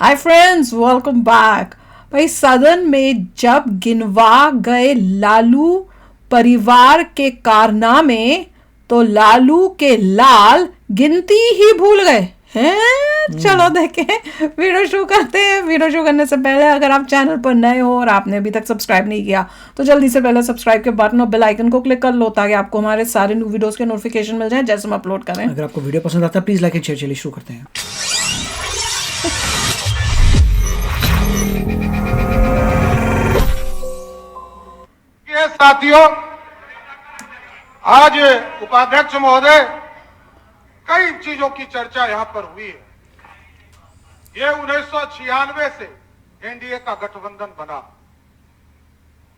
Hi friends, welcome back. भाई सदन में जब गिनवा गए लालू परिवार के कारनामे तो लालू के लाल गिनती ही भूल गए हैं। चलो देखें, वीडियो शुरू करते हैं। वीडियो शुरू करने से पहले अगर आप चैनल पर नए हो और आपने अभी तक सब्सक्राइब नहीं किया तो जल्दी से पहले सब्सक्राइब के बटन और बेल आइकन को क्लिक कर लो ताकि आपको हमारे सारे न्यू वीडियोस के नोटिफिकेशन मिल जाए जैसे हम अपलोड करें। अगर आपको वीडियो पसंद आता है प्लीज लाइक एंड शेयर। चलिए शुरू करते हैं। साथियों, आज उपाध्यक्ष महोदय कई चीजों की चर्चा यहां पर हुई है। ये 1996 से एनडीए का गठबंधन बना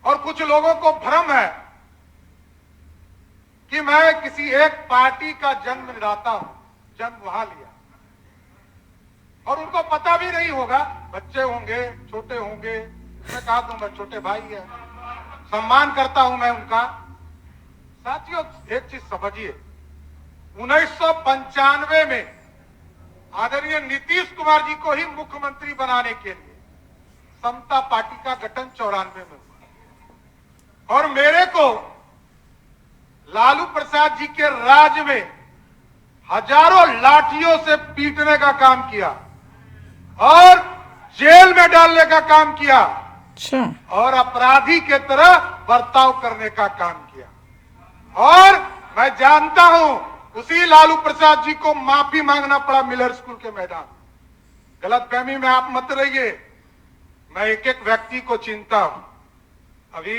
और कुछ लोगों को भ्रम है कि मैं किसी एक पार्टी का जन्मदाता हूं, जन्म वहां लिया, और उनको पता भी नहीं होगा। बच्चे होंगे, छोटे होंगे, मैं कहा दूंगा छोटे भाई है, सम्मान करता हूं मैं उनका। साथियों, एक चीज समझिए, 1995 में आदरणीय नीतीश कुमार जी को ही मुख्यमंत्री बनाने के लिए समता पार्टी का गठन 94 में हुआ और मेरे को लालू प्रसाद जी के राज में हजारों लाठियों से पीटने का काम किया और जेल में डालने का काम किया और अपराधी के तरह बर्ताव करने का काम किया। और मैं जानता हूं उसी लालू प्रसाद जी को माफी मांगना पड़ा मिलर स्कूल के मैदान। गलतफहमी में आप मत रहिए, मैं एक एक व्यक्ति को चिंता हूं। अभी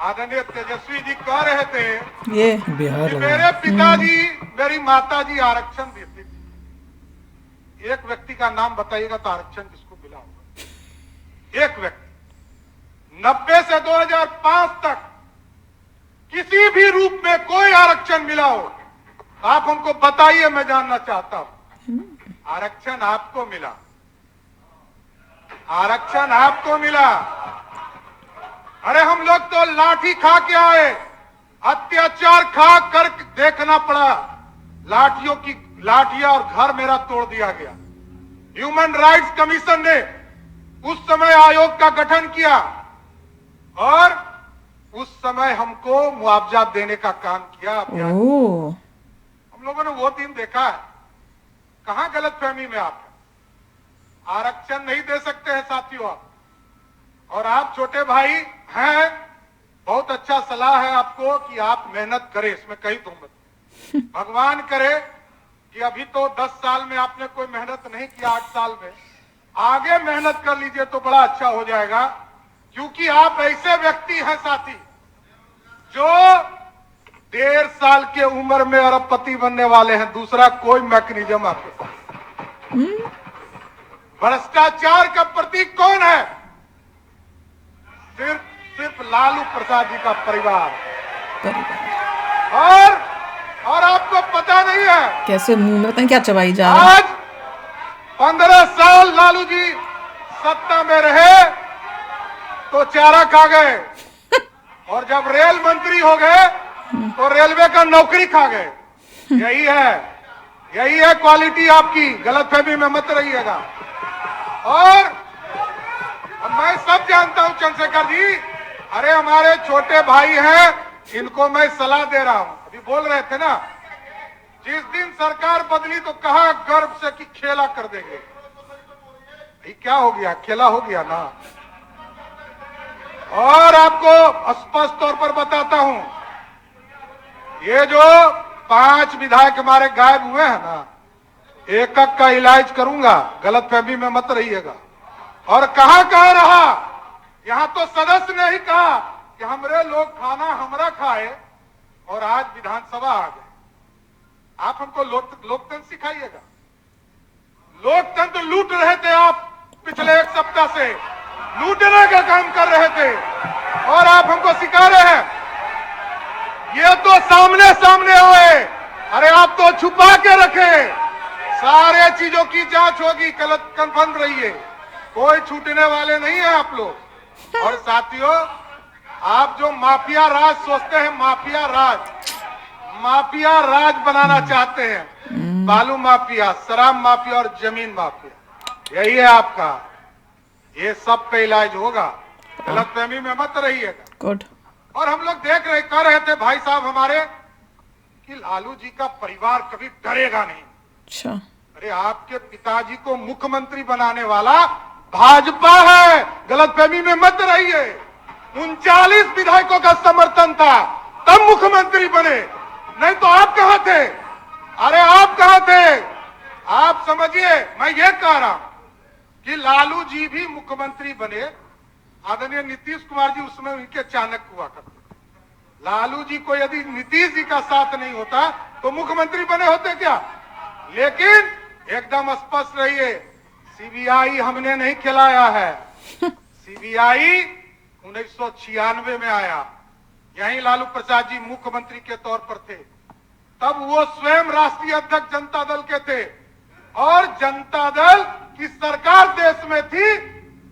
आदरणीय तेजस्वी जी कह रहे थे ये कि मेरे पिताजी मेरी माताजी आरक्षण देते थे। एक व्यक्ति का नाम बताइएगा तो आरक्षण किसको मिला होगा? एक व्यक्ति 90 से 2005 तक किसी भी रूप में कोई आरक्षण मिला हो आप हमको बताइए, मैं जानना चाहता हूं। आरक्षण आपको मिला, आरक्षण आपको मिला। अरे हम लोग तो लाठी खा के आए, अत्याचार खा कर देखना पड़ा, लाठियां और घर मेरा तोड़ दिया गया। ह्यूमन राइट्स कमीशन ने उस समय आयोग का गठन किया और उस समय हमको मुआवजा देने का काम किया। हम लोगों ने वो दिन देखा है। कहां गलतफहमी में आप हैं? आरक्षण नहीं दे सकते हैं साथियों आप, और आप छोटे भाई हैं, बहुत अच्छा सलाह है आपको कि आप मेहनत करें, इसमें कहीं दो मत। भगवान करे कि अभी तो 10 साल में आपने कोई मेहनत नहीं किया, 8 साल में आगे मेहनत कर लीजिए तो बड़ा अच्छा हो जाएगा, क्योंकि आप ऐसे व्यक्ति हैं साथी जो 1.5 साल के उम्र में अरबपति बनने वाले हैं। दूसरा कोई मैकेनिज्म आपके पास। भ्रष्टाचार का प्रतीक कौन है? सिर्फ लालू प्रसाद जी का परिवार। और आपको पता नहीं है कैसे मुंह में पता क्या चबाई जा रहा है। आज 15 साल लालू जी सत्ता में रहे तो चारा खा गए और जब रेल मंत्री हो गए तो रेलवे का नौकरी खा गए। यही है क्वालिटी आपकी। गलतफहमी में मत रहिएगा। और मैं सब जानता हूं चंद्रशेखर जी, अरे हमारे छोटे भाई हैं, इनको मैं सलाह दे रहा हूं। अभी बोल रहे थे ना, जिस दिन सरकार बदली तो कहा गर्व से कि खेला कर देंगे। क्या हो गया? खेला हो गया ना। और आपको स्पष्ट तौर पर बताता हूं, ये जो 5 विधायक हमारे गायब हुए हैं ना, एक एक का इलाज करूंगा, गलतफहमी में मत रहिएगा। और कहां रहा? यहां तो सदस्य ने ही कहा कि हमरे लोग खाना हमरा खाए और आज विधानसभा आ गए। आप हमको लोकतंत्र सिखाइएगा। लोकतंत्र लूट रहे थे आप, पिछले 1 सप्ताह से लूटने का काम कर रहे थे और आप हमको सिखा रहे हैं। ये तो सामने हुए, अरे आप तो छुपा के रखे। सारे चीजों की जांच होगी, कंफर्म रहिए, कोई छूटने वाले नहीं है आप लोग। और साथियों, आप जो माफिया राज सोचते हैं, माफिया राज बनाना चाहते हैं, बालू माफिया, शराब माफिया और जमीन माफिया, यही है आपका, ये सब का इलाज होगा, गलतफहमी में मत रहिएगा। गुड। और हम लोग कह रहे थे भाई साहब हमारे कि लालू जी का परिवार कभी डरेगा नहीं। अच्छा। अरे आपके पिताजी को मुख्यमंत्री बनाने वाला भाजपा है, गलतफहमी में मत रहिए। 39 विधायकों का समर्थन था तब मुख्यमंत्री बने, नहीं तो आप कहां थे? अरे आप कहां थे? आप समझिए, मैं ये कह रहा हूं कि लालू जी भी मुख्यमंत्री बने, आदरणीय नीतीश कुमार जी उसमें उनके चाणक हुआ करते। लालू जी को यदि नीतीश जी का साथ नहीं होता तो मुख्यमंत्री बने होते क्या? लेकिन एकदम स्पष्ट रहिए, सीबीआई हमने नहीं खिलाया है। सीबीआई 1996 में आया, यहीं लालू प्रसाद जी मुख्यमंत्री के तौर पर थे, तब वो स्वयं राष्ट्रीय अध्यक्ष जनता दल के थे और जनता दल की सरकार देश में थी,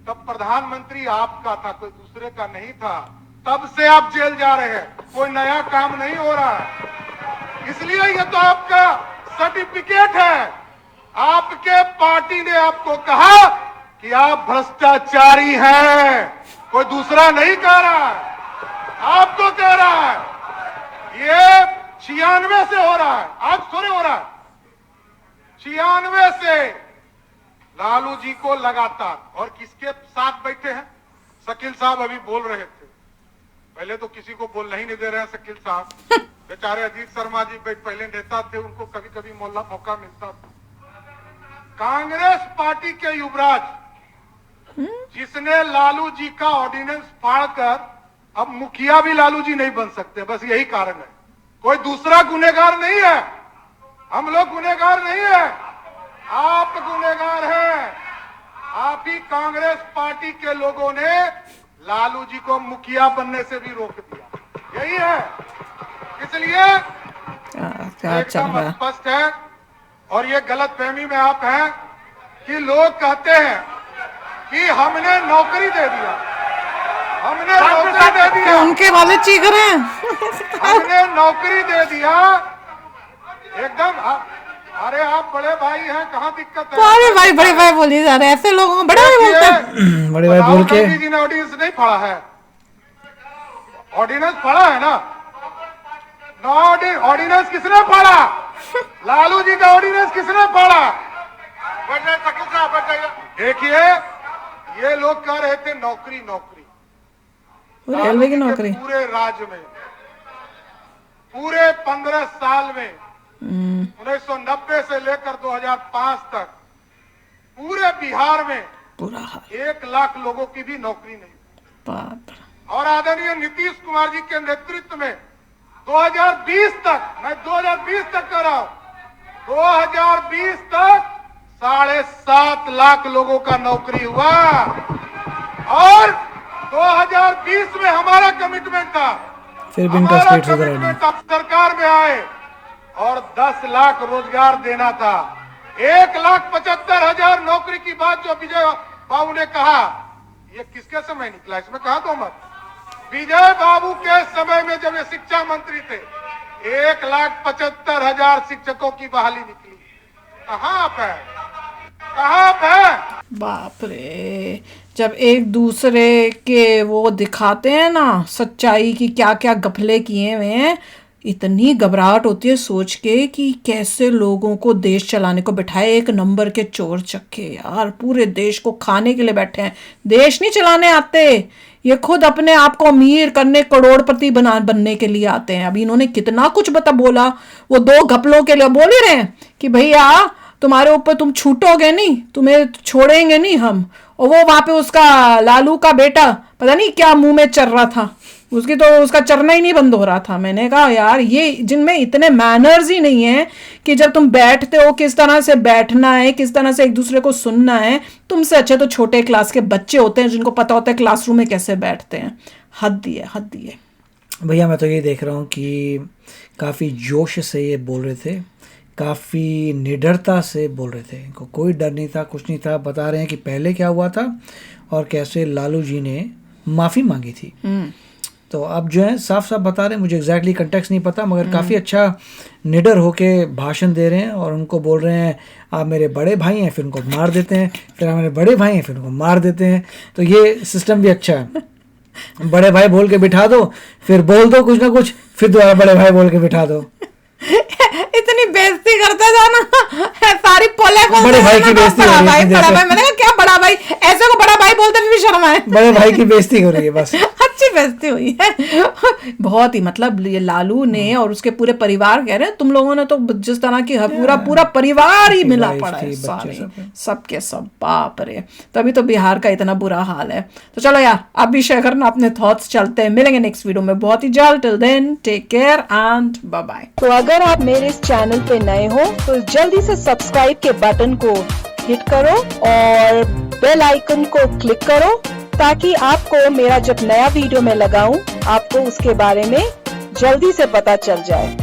तब प्रधानमंत्री आपका था, कोई दूसरे का नहीं था। तब से आप जेल जा रहे हैं, कोई नया काम नहीं हो रहा है। इसलिए ये तो आपका सर्टिफिकेट है। आपके पार्टी ने आपको कहा कि आप भ्रष्टाचारी हैं, कोई दूसरा नहीं कह रहा है, आपको कह रहा है। ये 96 से हो रहा है, आज थोड़े हो रहा है। 96 से लालू जी को लगातार, और किसके साथ बैठे हैं? शकील साहब अभी बोल रहे थे, पहले तो किसी को बोलना ही नहीं दे रहे हैं शकील साहब। बेचारे अजीत शर्मा जी पहले नेता थे, उनको कभी कभी मौका मिलता था। कांग्रेस पार्टी के युवराज जिसने लालू जी का ऑर्डिनेंस फाड़कर, अब मुखिया भी लालू जी नहीं बन सकते, बस यही कारण है। कोई दूसरा गुनहगार नहीं है, हम लोग गुनहगार नहीं है, आप गुनहगार हैं। आप ही कांग्रेस पार्टी के लोगों ने लालू जी को मुखिया बनने से भी रोक दिया, यही है। इसलिए एकदम स्पष्ट है, और ये गलतफहमी में आप हैं कि लोग कहते हैं कि हमने नौकरी दे दिया, हमने नौकरी दे दिया, उनके वाले चीख रहे हैं। हमने नौकरी दे दिया। एकदम अरे आप बड़े भाई हैं, कहाँ दिक्कत है? अरे भाई बड़े भाई बोलिए जा रहे हैं, ऐसे लोगों को बड़े भाई बोलते हैं। बड़े भाई बोल के जी ने ऑर्डिनेंस नहीं पढ़ा है, ऑर्डिनेंस पढ़ा है ना? ऑर्डिनेंस किसने पढ़ा? लालू जी का ऑर्डिनेंस किसने पढ़ा? देखिए, ये लोग कह रहे थे नौकरी नौकरी, रेलवे की नौकरी पूरे राज्य में, पूरे 15 साल में 1990 से लेकर 2005 तक पूरे बिहार में पूरा हाल, 1 लाख लोगों की भी नौकरी नहीं। बाप। और आदरणीय नीतीश कुमार जी के नेतृत्व में 2020 तक, मैं 2020 तक कर रहा हूं, 2020 तक 7.5 लाख लोगों का नौकरी हुआ। और 2020 में हमारा कमिटमेंट था, फिर भी इनका स्टेट सुधरा नहीं। सरकार में आए और 10 लाख रोजगार देना था। 1,75,000 नौकरी की बात जो विजय बाबू ने कहा, ये किसके समय निकला? इसमें कहा तो मत। विजय बाबू के समय में जब ये शिक्षा मंत्री थे, 1,75,000 शिक्षकों की बहाली निकली। कहाँ आप है? कहाँ आप है? बाप रे, जब एक दूसरे के वो दिखाते हैं ना सच्चाई की, क्या क्या गफले किए हुए हैं, इतनी घबराहट होती है सोच के कि कैसे लोगों को देश चलाने को बैठाए। एक नंबर के चोर चक्के यार, पूरे देश को खाने के लिए बैठे हैं, देश नहीं चलाने आते। ये खुद अपने आप को अमीर करने, करोड़पति बनने के लिए आते हैं। अभी इन्होंने कितना कुछ बोला, वो 2 घपलों के लिए बोल ही रहे हैं कि भैया तुम्हारे ऊपर, तुम छूटोगे नहीं, तुम्हें छोड़ेंगे नहीं हम। और वो वहां पे उसका लालू का बेटा पता नहीं क्या मुंह में चल रहा था, उसकी तो उसका चरना ही नहीं बंद हो रहा था। मैंने कहा यार, ये जिनमें इतने मैनर्स ही नहीं है कि जब तुम बैठते हो किस तरह से बैठना है, किस तरह से एक दूसरे को सुनना है। तुमसे अच्छे तो छोटे क्लास के बच्चे होते हैं जिनको पता होता है क्लासरूम में कैसे बैठते हैं। हद ही है, हद ही है। भैया मैं तो ये देख रहा हूँ कि काफ़ी जोश से ये बोल रहे थे, काफ़ी निडरता से बोल रहे थे, इनको कोई डर नहीं था, कुछ नहीं था। बता रहे हैं कि पहले क्या हुआ था और कैसे लालू जी ने माफ़ी मांगी थी। तो अब जो है साफ साफ बता रहे हैं, मुझे एग्जैक्टली कंटेक्स्ट नहीं पता, मगर काफ़ी अच्छा निडर होके भाषण दे रहे हैं और उनको बोल रहे हैं आप मेरे बड़े भाई हैं, फिर उनको मार देते हैं, फिर आप मेरे बड़े भाई हैं, फिर उनको मार देते हैं। तो ये सिस्टम भी अच्छा है, बड़े भाई बोल के बिठा दो, फिर बोल दो कुछ ना कुछ, फिर दोबारा बड़े भाई बोल के बिठा दो। इतनी बेइज्जती करते जाना, सारी पोले को बड़े भाई की बेइज्जती हो रही है बड़ा इतनी देर भाई, से। मैंने कहा क्या बड़ा भाई, ऐसे को बड़ा भाई बोलते भी शर्म आए। बड़े भाई की बेइज्जती हो रही है बस। अच्छी बेइज्जती हुई है बहुत ही, मतलब ये लालू ने और उसके पूरे परिवार कह रहे हैं तुम लोगों ने तो जिस तरह की पूरा परिवार ही मिला पड़ा है, सारे सबके सब, बाप रे। तभी तो बिहार का इतना बुरा हाल है। तो चलो यार, अब भी शेयर करना अपने थॉट्स, चलते हैं, मिलेंगे नेक्स्ट वीडियो में बहुत ही जल्द। Till then take care and bye bye. तो अगर आप मेरे इस चैनल पे नए हो तो जल्दी से सब्सक्राइब के बटन को हिट करो और बेल आइकन को क्लिक करो, ताकि आपको मेरा जब नया वीडियो मैं लगाऊं आपको उसके बारे में जल्दी से पता चल जाए।